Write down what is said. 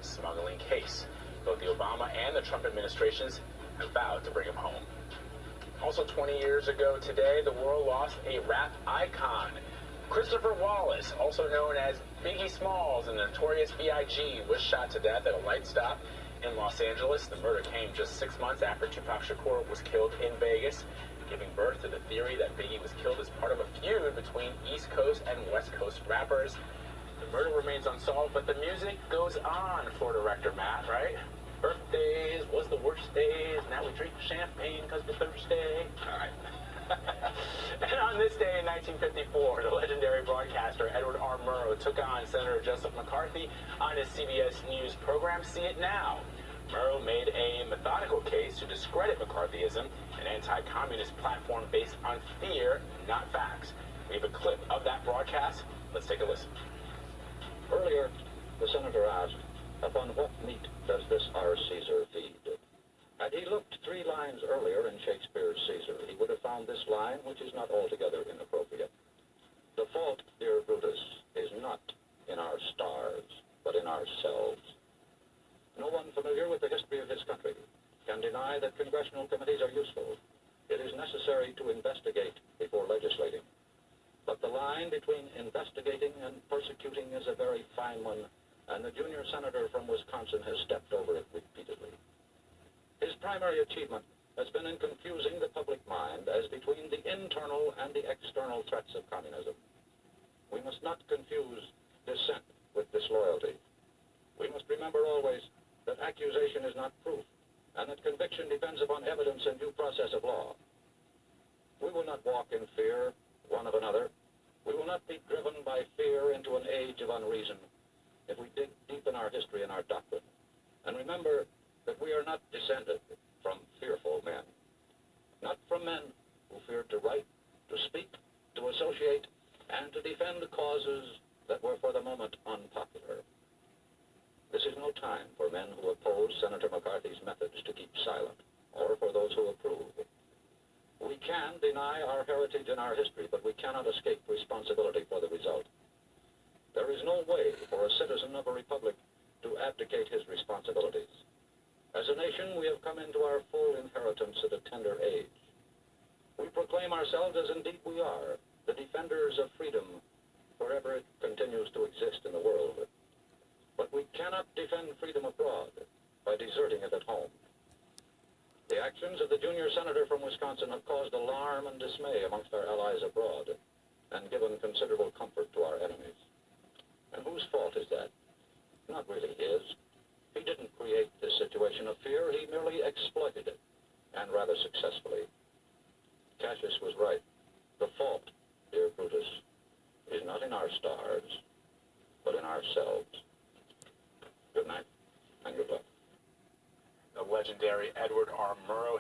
smuggling case. Both the Obama and the Trump administrations have vowed to bring him home. Also 20 years ago today, the world lost a rap icon. Christopher Wallace, also known as Biggie Smalls and the notorious B.I.G., was shot to death at a light stop in Los Angeles. The murder came just 6 months after Tupac Shakur was killed in Vegas, giving birth to the theory that Biggie was killed as part of a feud between East Coast and West Coast rappers. The murder remains unsolved, but the music goes on, Florida Rector Matt, right? Birthdays was the worst days. Now we drink champagne because we're thirsty. All right. And on this day in 1954, the legendary broadcaster Edward R. Murrow took on Senator Joseph McCarthy on his CBS News program, See It Now. Murrow made a methodical case to discredit McCarthyism, an anti-communist platform based on fear, not facts. We have a clip of that broadcast. Let's take a listen. Earlier, the senator asked, "Upon what meat does this our Caesar feed?" Had he looked 3 lines earlier in Shakespeare's Caesar, he would have found this line, which is not altogether inappropriate. "The fault, dear Brutus, is not in our stars, but in ourselves." No one familiar with the history of his country can deny that congressional committees are useful. It is necessary to investigate before legislating. But the line between investigating and persecuting is a very fine one, and the junior senator from Wisconsin has stepped over it repeatedly. His primary achievement has been in confusing the public mind as between the internal and the external threats of communism. We must not confuse dissent with disloyalty. We must remember always that accusation is not proof, and that conviction depends upon evidence and due process of law. We will not walk in fear one of another. We will not be driven by fear into an age of unreason if we dig deep in our history and our doctrine, and remember that we are not descended from fearful men, not from men who feared to write, to speak, to associate, and to defend causes that were for the moment unpopular. This is no time for men who oppose Senator McCarthy's methods to keep silent, or for those who approve. We can deny our heritage and our history, but we cannot escape responsibility for the result. There is no way for a citizen of a republic to abdicate his responsibilities. As a nation, we have come into our full inheritance at a tender age. We proclaim ourselves, as indeed we are, the defenders of freedom wherever it continues to exist in the world. But we cannot defend freedom abroad by deserting it at home. The actions of the junior senator from Wisconsin have caused alarm and dismay amongst our allies abroad and given considerable comfort to our enemies. And whose fault is that? Not really his. He didn't create this situation of fear. He merely exploited it, and rather successfully. Cassius was right. The fault, dear Brutus, is not in our stars, but in ourselves. Good night, and good luck. The legendary Edward R. Murrow.